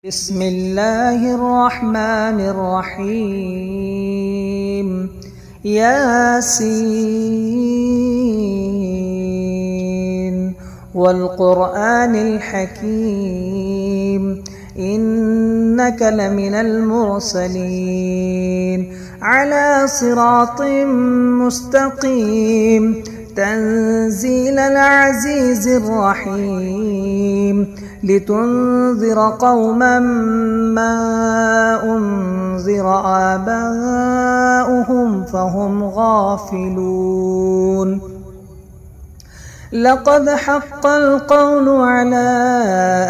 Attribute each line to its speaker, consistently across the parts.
Speaker 1: بسم الله الرحمن الرحيم. ياسين والقرآن الحكيم إنك لمن المرسلين على صراط مستقيم تنزيل العزيز الرحيم لتنذر قوما ما أنذر آباؤهم فهم غافلون. لقد حق القول على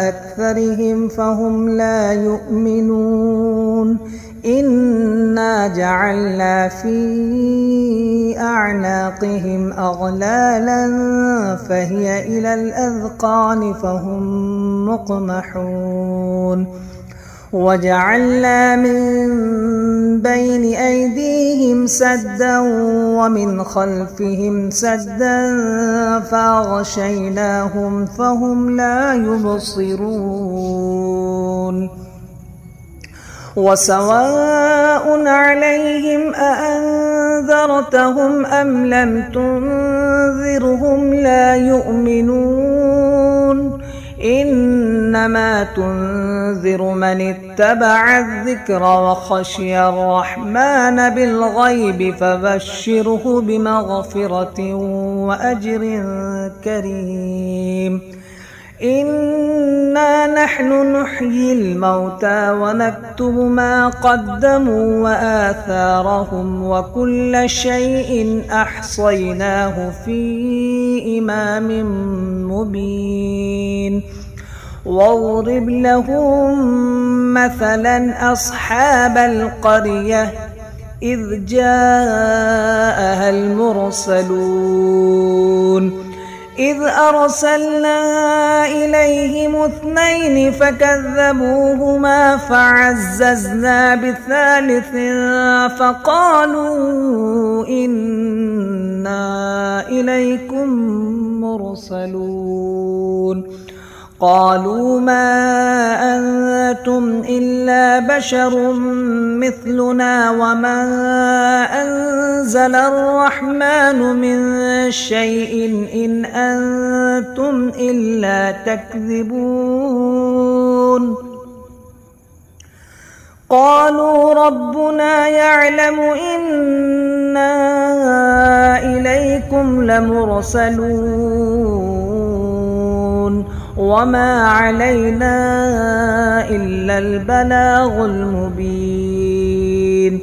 Speaker 1: أكثرهم فهم لا يؤمنون. إنا جعلنا في أعناقهم أغلالا فهي إلى الأذقان فهم مقمحون. وجعلنا من بين أيديهم سدا ومن خلفهم سدا فأغشيناهم فهم لا يبصرون. وسواء عليهم أأنذرتهم أم لم تنذرهم لا يؤمنون. إنما تنذر من اتبع الذكر وخشي الرحمن بالغيب فبشره بمغفرة وأجر كريم. إنا نحن نحيي الموتى ونكتب ما قدموا وآثارهم وكل شيء أحصيناه في إمام مبين. واضرب لهم مثلا أصحاب القرية إذ جاءها المرسلون إذ أرسلنا إليهم 2 فكذبوهما فعززنا بثالث فقالوا إنا إليكم مرسلون. قالوا ما أنتم إلا بشر مثلنا وما أنزل الرحمن من شيء إن أنتم إلا تكذبون. قالوا ربنا يعلم إنا إليكم لمرسلون وما علينا إلا البلاغ المبين.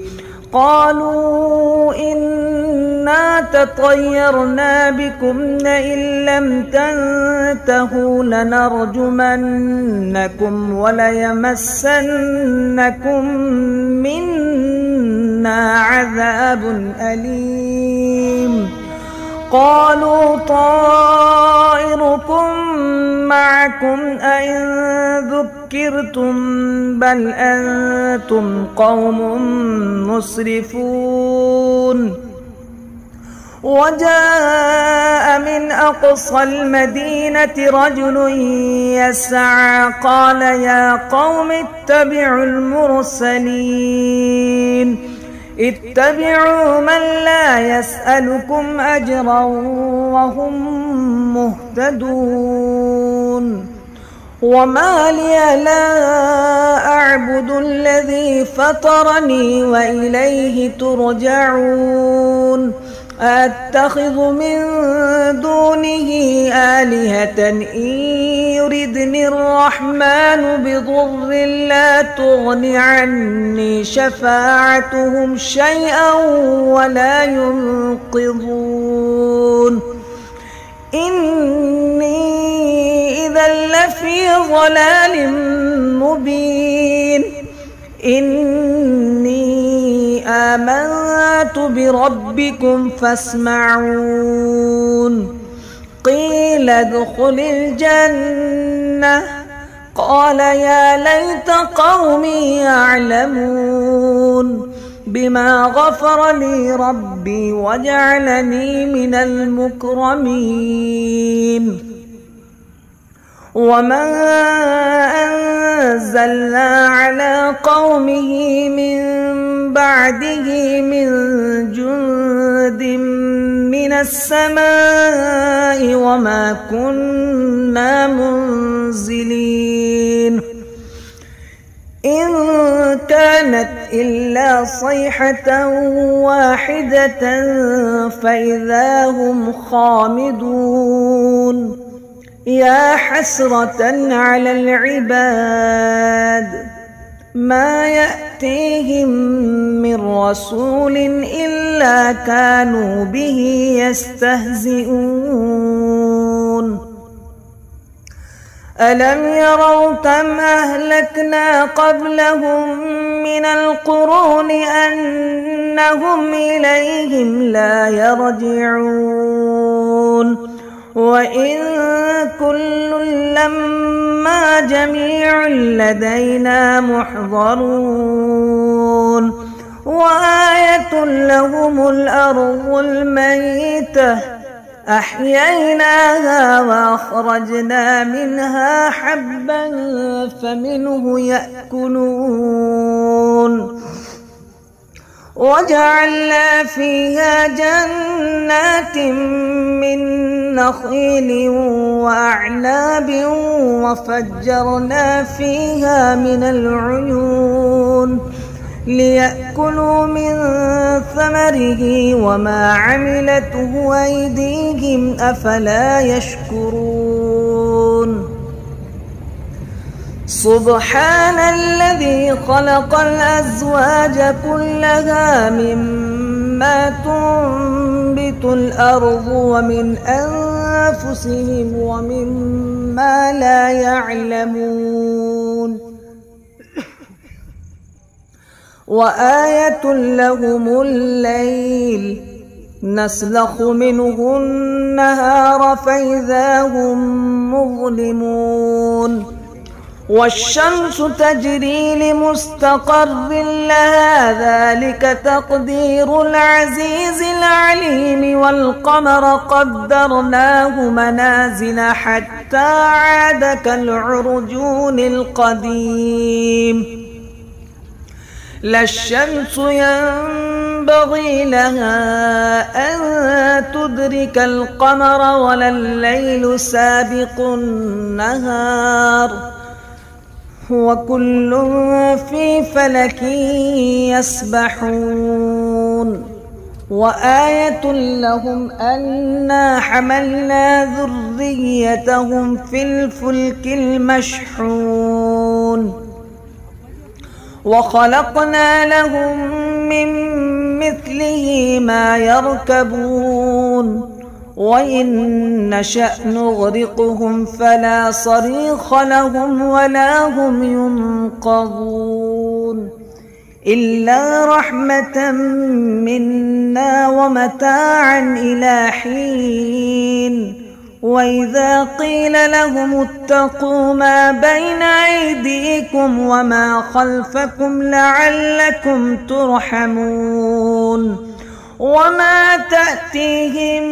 Speaker 1: قالوا إنا تطيرنا بكم لئن لم تنتهوا لنرجمنكم وليمسنكم منا عذاب أليم. قالوا طائركم معكم أئن ذكرتم بل أنتم قوم مسرفون. وجاء من أقصى المدينة رجل يسعى قال يا قوم اتبعوا المرسلين اتبعوا من لا يسألكم أجرا وهم مهتدون. وما لي لا أعبد الذي فطرني وإليه ترجعون. أتخذ من دونه آلهة إن يردني الرحمن بضر لا تغن عني شفاعتهم شيئا ولا ينقذون. إني إذا لفي ضلال مبين. إني آمنت بربكم فاسمعون. قيل ادخل الجنة قال يا ليت قومي يعلمون بما غفر لي ربي وجعلني من المكرمين. وما أنزلنا على قومه من بعده من جند من السماء وما كنا منزلين إن كانت إلا صيحة واحدة فإذا هم خامدون يا حسرة على العباد ما يأتيهم من رسول إلا كانوا به يستهزئون ألم يروا كم أهلكنا قبلهم من القرون أنهم إليهم لا يرجعون وإن كل لما جميع لدينا محضرون وآية لهم الأرض الميتة أحييناها وأخرجنا منها حبا فمنه يأكلون وجعلنا فيها جنات من نخيل وأعناب وفجرنا فيها من العيون ليأكلوا من ثمره وما عملته أيديهم أفلا يشكرون سبحان الذي خلق الأزواج كلها مما تنبت الأرض ومن أنفسهم ومما لا يعلمون وآية لهم الليل نسلخ منه النهار فإذا هم مظلمون والشمس تجري لمستقر لها ذلك تقدير العزيز العليم والقمر قدرناه منازل حتى عاد كالعرجون القديم لا الشمس ينبغي لها أن تدرك القمر ولا الليل سابق النهار وكل في فلك يسبحون وآية لهم أنا حملنا ذريتهم في الفلك المشحون وخلقنا لهم من مثله ما يركبون وإن نشأ نغرقهم فلا صريخ لهم ولا هم ينقذون إلا رحمة منا ومتاعا إلى حين وإذا قيل لهم اتقوا ما بين أيديكم وما خلفكم لعلكم ترحمون وما تأتيهم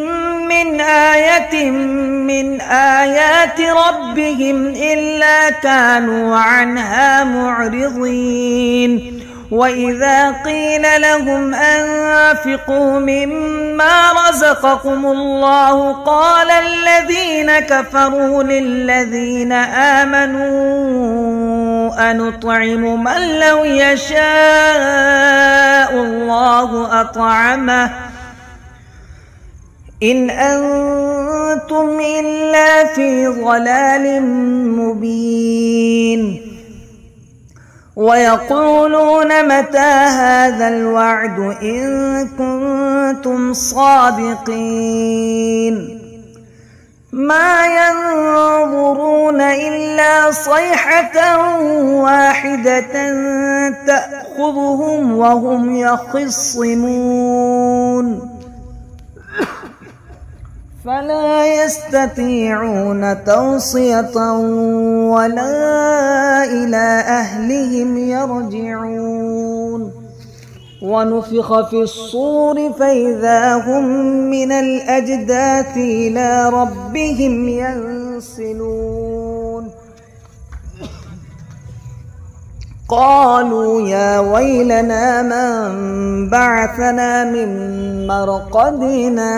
Speaker 1: من آية من آيات ربهم إلا كانوا عنها معرضين وإذا قيل لهم أنفقوا مما رزقكم الله قال الذين كفروا للذين آمنوا أنطعم من لو يشاء الله أطعمه إن أنتم إلا في ضلال مبين ويقولون متى هذا الوعد إن كنتم صادقين ما ينظرون إلا صيحة واحدة تأخذهم وهم يخصمون فلا يستطيعون توصية ولا إلى أهلهم يرجعون ونفخ في الصور فإذا هم من الأجداث إلى ربهم ينسلون قالوا يا ويلنا من بعثنا من مرقدنا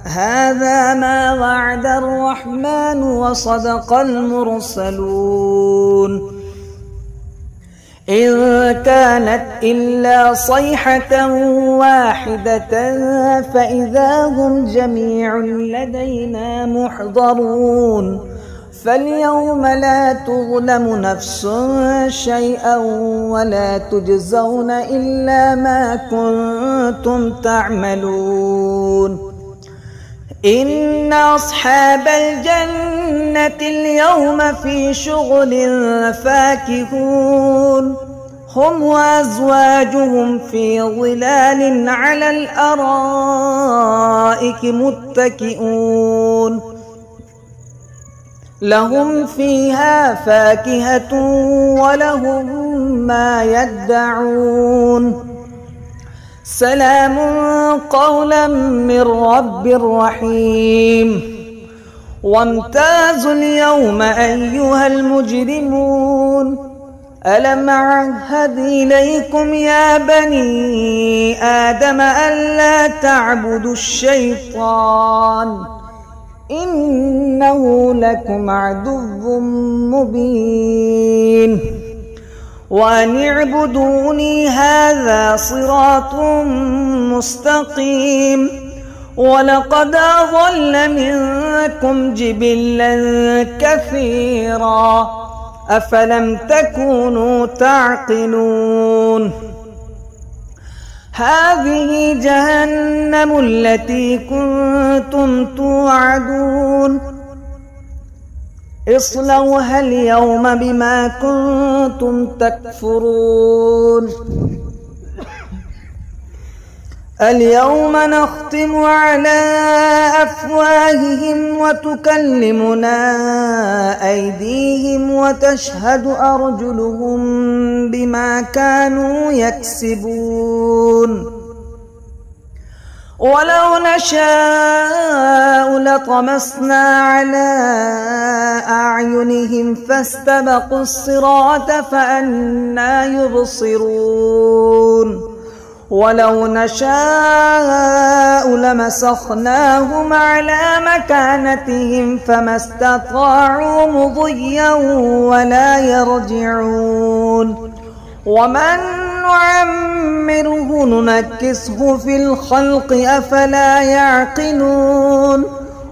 Speaker 1: هذا ما وعد الرحمن وصدق المرسلون إن كانت إلا صيحة واحدة فإذا هم جميع لدينا محضرون فاليوم لا تظلم نفس شيئا ولا تجزون إلا ما كنتم تعملون إن أصحاب الجنة اليوم في شغل فاكهون هم وأزواجهم في ظلال على الأرائك متكئون لهم فيها فاكهة ولهم ما يدعون سلام قولا من رب رحيم وامتازوا اليوم أيها المجرمون ألم أعهد إليكم يا بني آدم ألا تعبدوا الشيطان إنه لكم عدو مبين وأن اعبدوني هذا صراط مستقيم ولقد أضل منكم جبلا كثيرا أفلم تكونوا تعقلون هذه جهنم التي كنتم توعدون اصلوها اليوم بما كنتم تكفرون اليوم نختم على أفواههم وتكلمنا أيديهم وتشهد أرجلهم بما كانوا يكسبون ولو نشاء لطمسنا على أعينهم فاستبقوا الصراط فأنى يبصرون ولو نشاء لمسخناهم على مكانتهم فما استطاعوا مضيا ولا يرجعون ومن نعمره ننكسه في الخلق أفلا يعقلون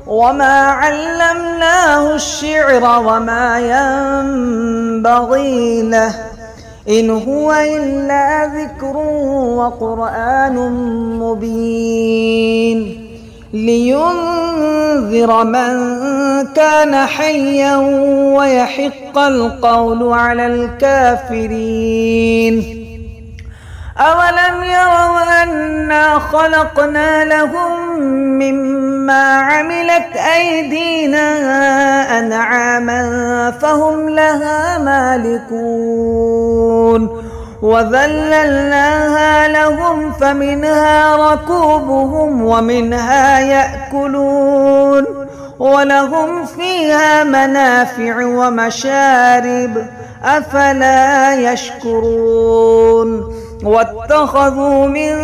Speaker 1: وما علمناه الشعر وما ينبغي له إن هو إلا ذكر وقرآن مبين لينذر من كان حيا ويحق القول على الكافرين أولم يروا أنا خلقنا لهم مما عملت أيدينا أنعاما فهم لها مالكون وذللناها لهم فمنها ركوبهم ومنها يأكلون ولهم فيها منافع ومشارب أفلا يشكرون واتخذوا من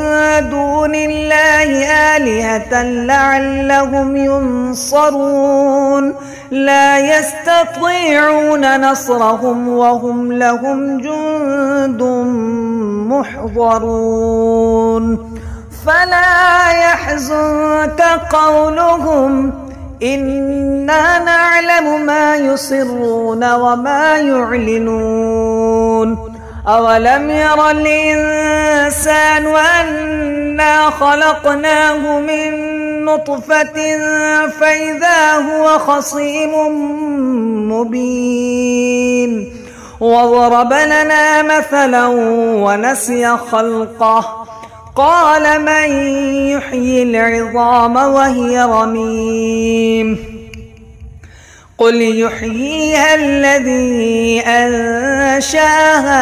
Speaker 1: دون الله آلهة لعلهم ينصرون لا يستطيعون نصرهم وهم لهم جند محضرون فلا يحزنك قولهم إنا نعلم ما يسرون وما يعلنون أولم ير الإنسان أنا خلقناه من نطفة فإذا هو خصيم مبين وضرب لنا مثلا ونسي خلقه قال من يحيي العظام وهي رميم قل يحييها الذي أنشأها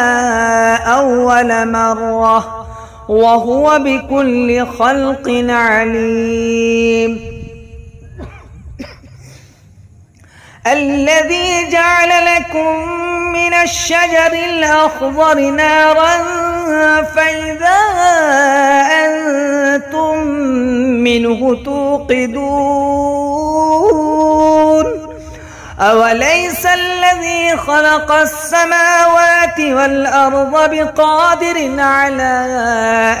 Speaker 1: أول مرة وهو بكل خلق عليم الذي جعل لكم من الشجر الأخضر نارا فإذا أنتم منه توقدون أوليس الذي خلق السماوات والأرض بقادر على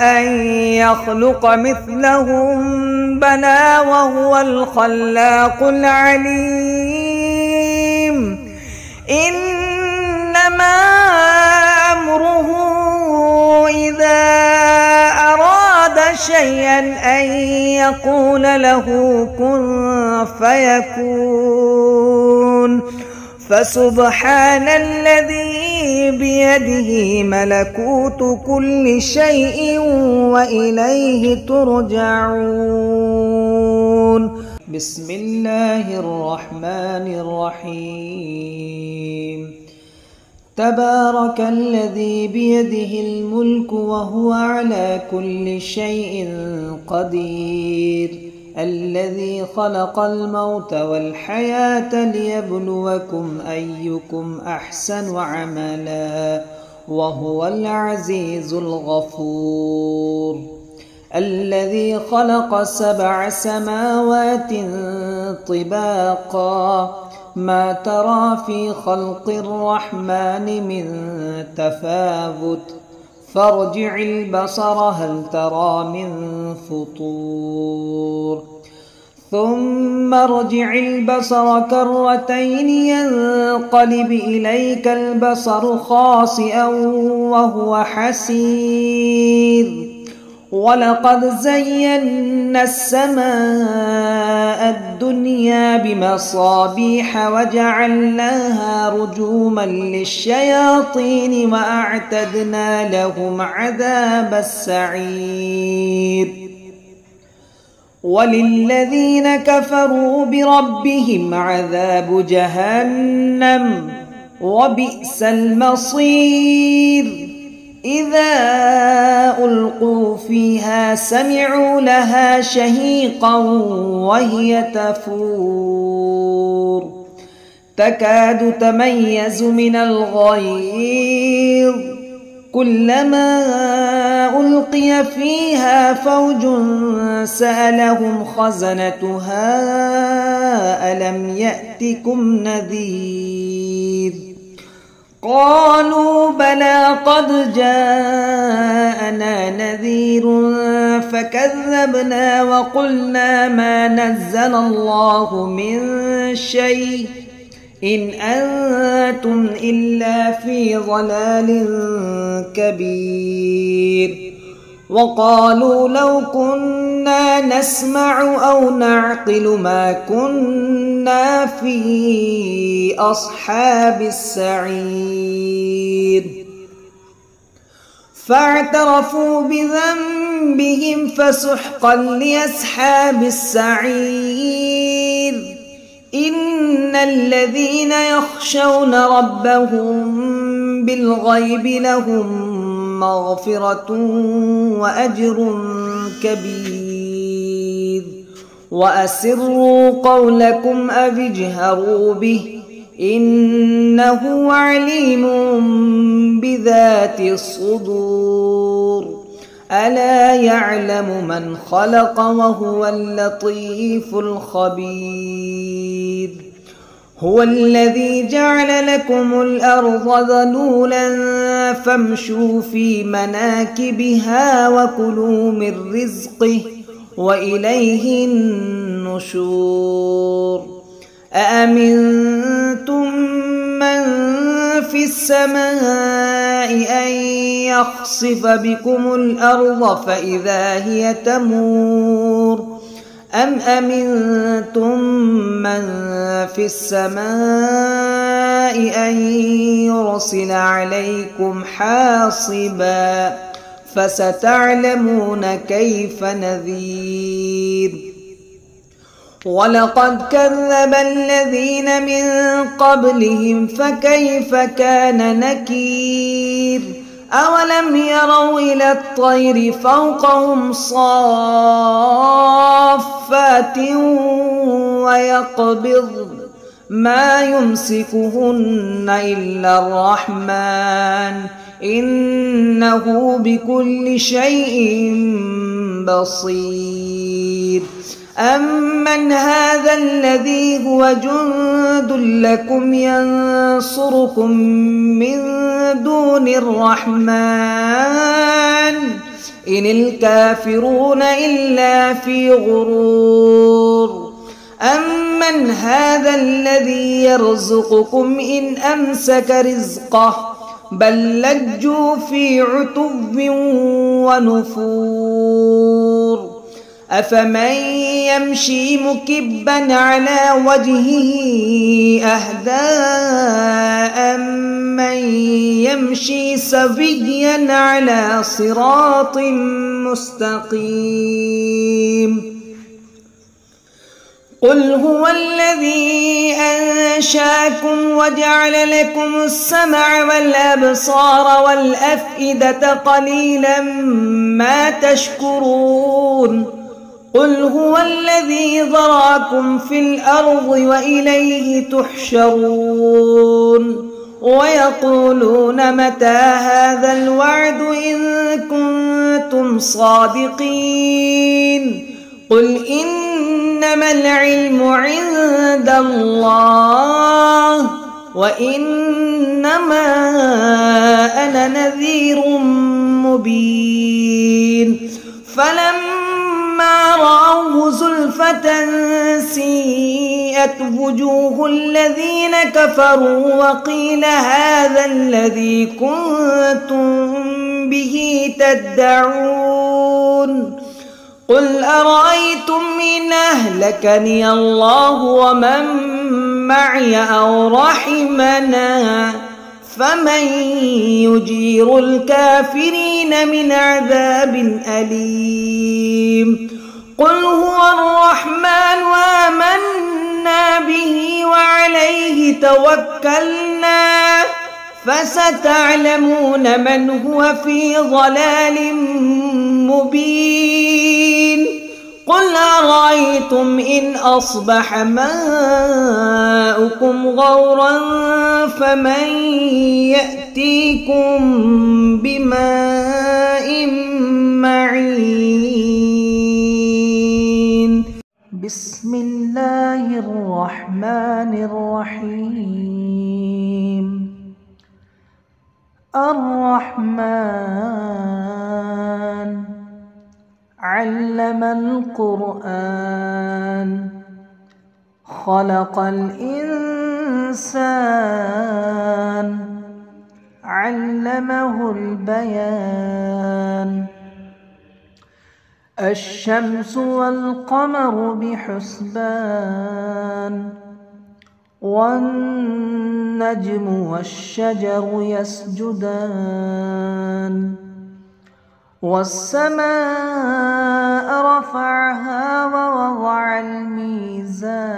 Speaker 1: أن يخلق مثلهم بلى وهو الخلاق العليم إنما أمره إذا أراد شيئا أن يقول له كن فيكون فسبحان الذي بيده ملكوت كل شيء وإليه ترجعون. بسم الله الرحمن الرحيم. تبارك الذي بيده الملك وهو على كل شيء قدير الذي خلق الموت والحياة ليبلوكم أيكم أحسن عملا وهو العزيز الغفور. الذي خلق 7 سماوات طباقا ما ترى في خلق الرحمن من تفاوت فارجع البصر هل ترى من فطور ثم ارجع البصر كرتين ينقلب إليك البصر خاسئا وهو حسير ولقد زينا السماء الدنيا بمصابيح وجعلناها رجوما للشياطين وأعتدنا لهم عذاب السعير. وللذين كفروا بربهم عذاب جهنم وبئس المصير. إذا ألقوا فيها سمعوا لها شهيقا وهي تفور تكاد تميز من الغيظ كلما ألقي فيها فوج سألهم خزنتها ألم يأتكم نذير قالوا بلى قد جاءنا نذير فكذبنا وقلنا ما نزل الله من شيء إن أنتم إلا في ضلال كبير. وقالوا لو كنا نسمع أو نعقل ما كنا في أصحاب السعير فاعترفوا بذنبهم فسحقا لأصحاب السعير. إن الذين يخشون ربهم بالغيب لهم مغفرة وأجر كبير. وأسروا قولكم أو اجهروا به إنه عليم بذات الصدور. ألا يعلم من خلق وهو اللطيف الخبير. هو الذي جعل لكم الأرض ذلولا فامشوا في مناكبها وكلوا من رزقه وإليه النشور. أأمنتم من في السماء أن يخسف بكم الأرض فإذا هي تمور أم أمنتم من في السماء أن يرسل عليكم حاصبا فستعلمون كيف نذير. ولقد كذب الذين من قبلهم فكيف كان نكير. أولم يروا إلى الطير فوقهم صافات ويقبض ما يمسكهن إلا الرحمن إنه بكل شيء بصير. أمن هذا الذي هو جند لكم ينصركم من دون الرحمن إن الكافرون إلا في غرور. أمن هذا الذي يرزقكم إن أمسك رزقه بل لجوا في عتو ونفور. أفمن يمشي مكبا على وجهه أهدى أمن يمشي سويا على صراط مستقيم. قل هو الذي أنشأكم وجعل لكم السمع والأبصار والأفئدة قليلا ما تشكرون. قل هو الذي ذراكم في الأرض وإليه تحشرون. ويقولون متى هذا الوعد إن كنتم صادقين. قل إنما العلم عند الله وإنما أنا نذير مبين. فلما رأوه زلفة سيئت وجوه الذين كفروا وقيل هذا الذي كنتم به تدعون. قل أرأيتم إن أهلكني الله ومن معي أو رحمنا فمن يجير الكافرين من عذاب أليم. قل هو الرحمن وآمنا به وعليه توكلنا فستعلمون من هو في ضلال مبين. قل أرأيتم إن أصبح ماؤكم غورا فمن يأتيكم بماء معين. بسم الله الرحمن الرحيم. الرحمن علم القرآن خلق الإنسان علمه البيان. الشمس والقمر بحسبان والنجم والشجر يسجدان. والسماء رفعها ووضع الميزان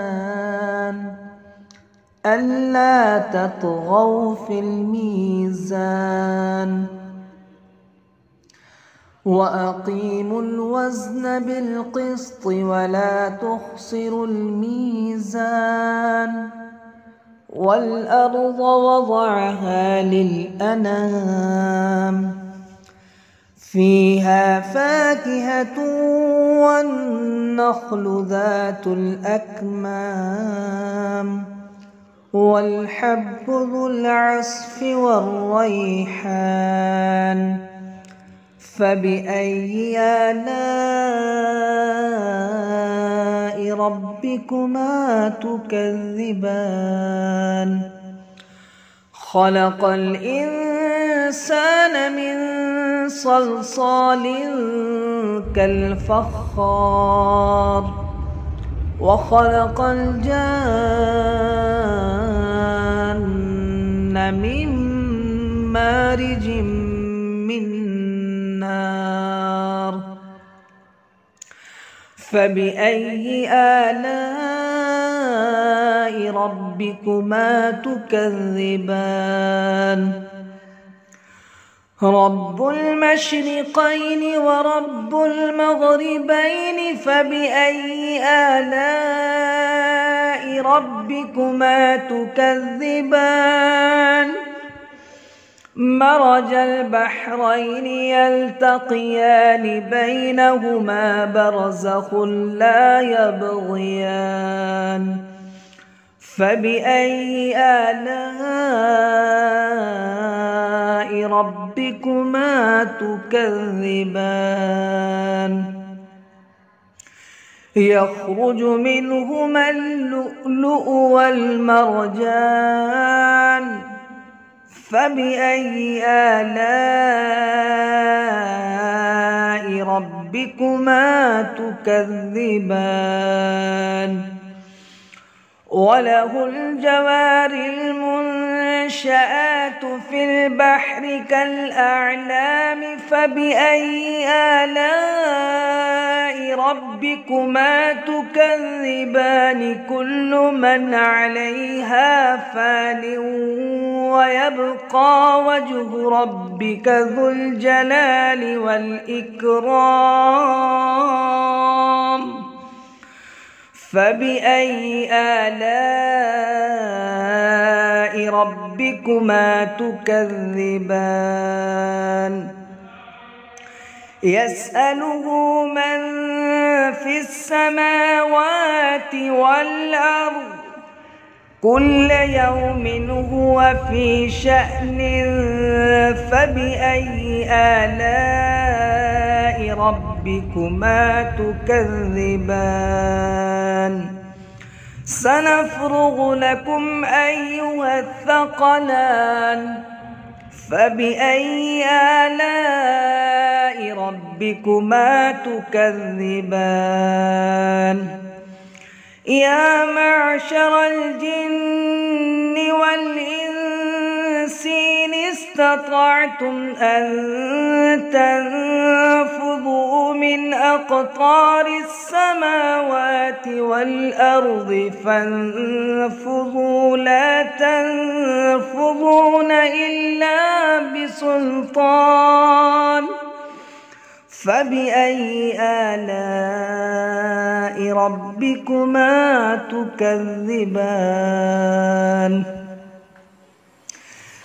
Speaker 1: ألا تطغوا في الميزان وأقيموا الوزن بالقسط ولا تخسروا الميزان. والأرض وضعها للأنام فيها فاكهة والنخل ذات الأكمام والحب ذو العصف والريحان. فبأي آلاء ربكما تكذبان. خلق الإنسان من صلصال كالفخار وخلق الجان من مارج من نار. فبأي آلاء ربكما تكذبان. رب المشرقين ورب المغربين فبأي آلاء ربكما تكذبان مرج البحرين يلتقيان بينهما برزخ لا يبغيان فبأي آلاء ربكما تكذبان يخرج منهما اللؤلؤ والمرجان فبأي آلاء ربكما تكذبان وله الجوار المنشآت في البحر كالأعلام فبأي آلاء ربكما تكذبان كل من عليها فان ويبقى وجه ربك ذو الجلال والإكرام فبأي آلاء ربكما تكذبان يسأله من في السماوات والأرض كل يوم هو في شأن فبأي آلاء ربكما تكذبان سنفرغ لكم أيها الثقلان فبأي آلاء ربكما تكذبان يا معشر الجن والإنس إن استطعتم أن تنفذوا من أقطار السماوات والأرض فانفذوا لا تنفذون إلا بسلطان فبأي آلاء ربكما تكذبان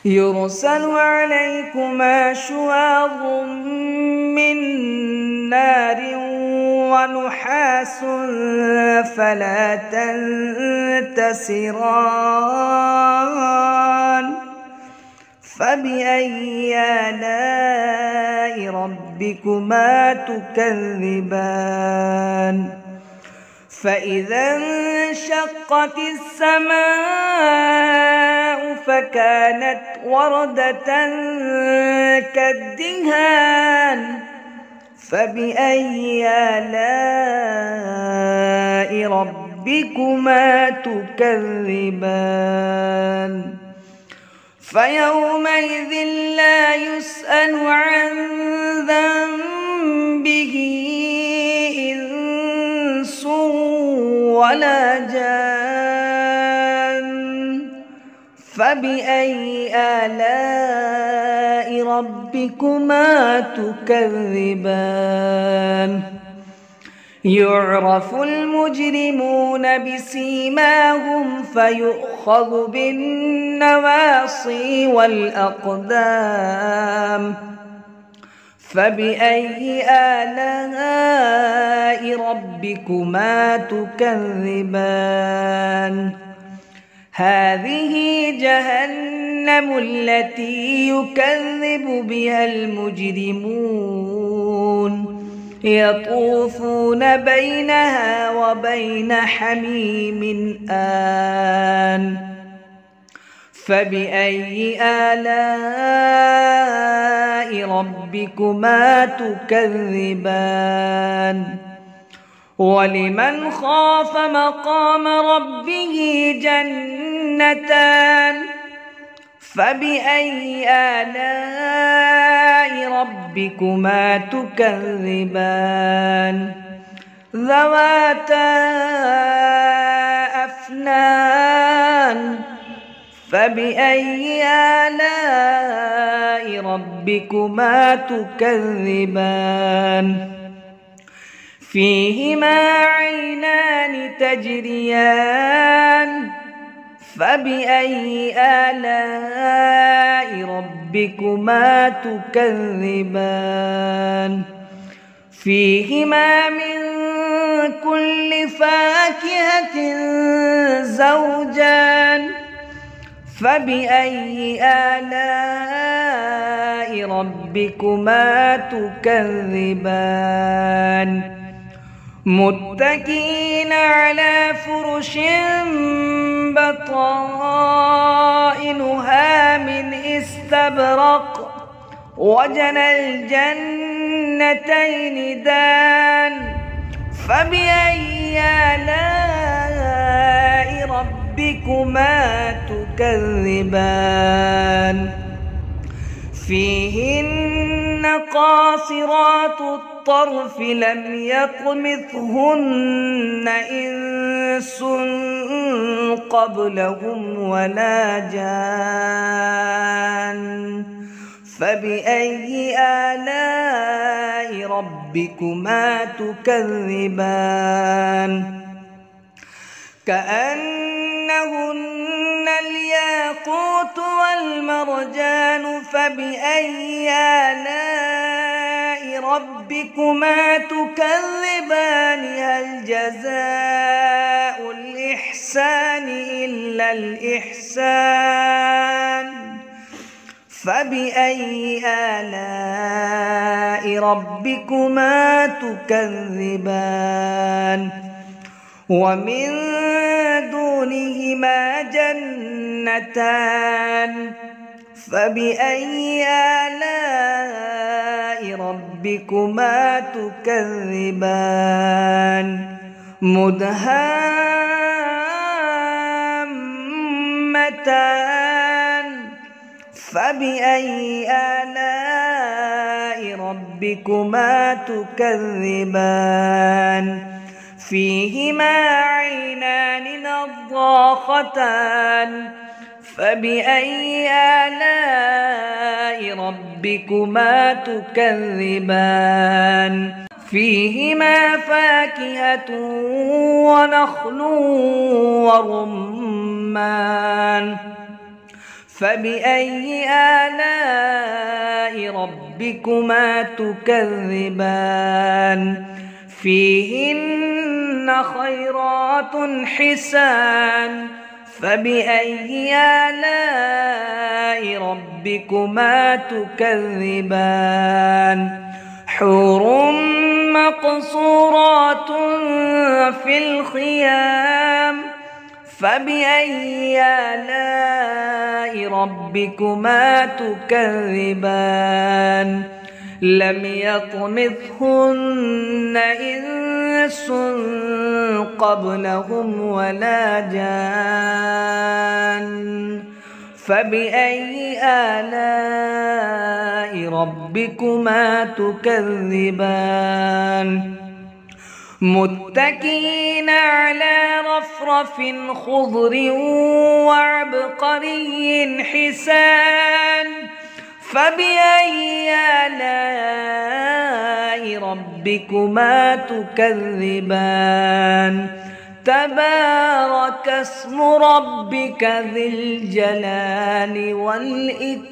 Speaker 1: يرسل عليكما شواظ من نار ونحاس فلا تنتصران فبأي آلاء ربكما تكذبان فإذا انشقت السماء فكانت وردة كالدهان فبأي آلاء ربكما تكذبان فيومئذ لا يسأل عن ذنبه إنس ولا جان فبأي آلاء ربكما تكذبان يعرف المجرمون بسيماهم فيؤخذ بالنواصي والأقدام فبأي آلاء ربكما تكذبان هذه جهنم التي يكذب بها المجرمون يطوفون بينها وبين حميم آن فبأي آلاء ربكما تكذبان ولمن خاف مقام ربه جنتان فبأي آلاء ربكما تكذبان ذواتا أفنان فبأي آلاء ربكما تكذبان فيهما عينان تجريان فبأي آلاء ربكما تكذبان فيهما من كل فاكهة زوجان فبأي آلاء ربكما تكذبان متكئين على فرش بطائنها من استبرق وجنى الجنتين دان فبأي آلاء ربكما تكذبان فيهن قاصرات الطرف لم يطمثهن إنس قبلهم ولا جان فبأي آلاء ربكما تكذبان كأنهن الياقوت والمرجان فبأي آلاء ربكما تكذبان هل جزاء الإحسان إلا الإحسان فبأي آلاء ربكما تكذبان ومن دونهما جنتان فبأي آلاء ربكما تكذبان مدهامتان فبأي آلاء ربكما تكذبان فيهما عينان نضاختان فبأي آلاء ربكما تكذبان فيهما فاكهة ونخل ورمان فبأي آلاء ربكما تكذبان فيهن خيرات حسان فبأي آلاء ربكما تكذبان حور مقصورات في الخيام فبأي آلاء ربكما تكذبان لم يطمثهن إنس قبلهم ولا جان فبأي آلاء ربكما تكذبان متكئين على رفرف خضر وعبقري حسان فبأي آلاء ربكما تكذبان تبارك اسم ربك ذي الجلال والإكرام.